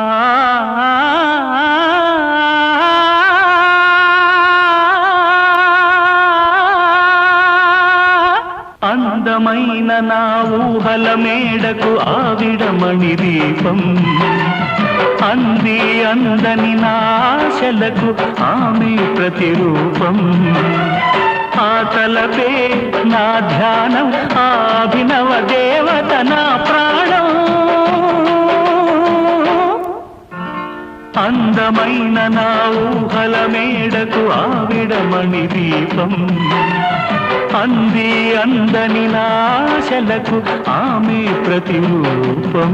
ఆ అందమైన నా ఊహల మేడకు ఆవిడమణి దీపం అంది అందని నా ఆశలకు ఆమె ప్రతిరూపం ఆ తలపే నా ధ్యానం ఆ అభినవ దేవత నా ప్రాణం అందమైన నా ఊహల మేడకు ఆవిడమణి దీపం అంది అందని నాశలకు ఆమె ప్రతిరూపం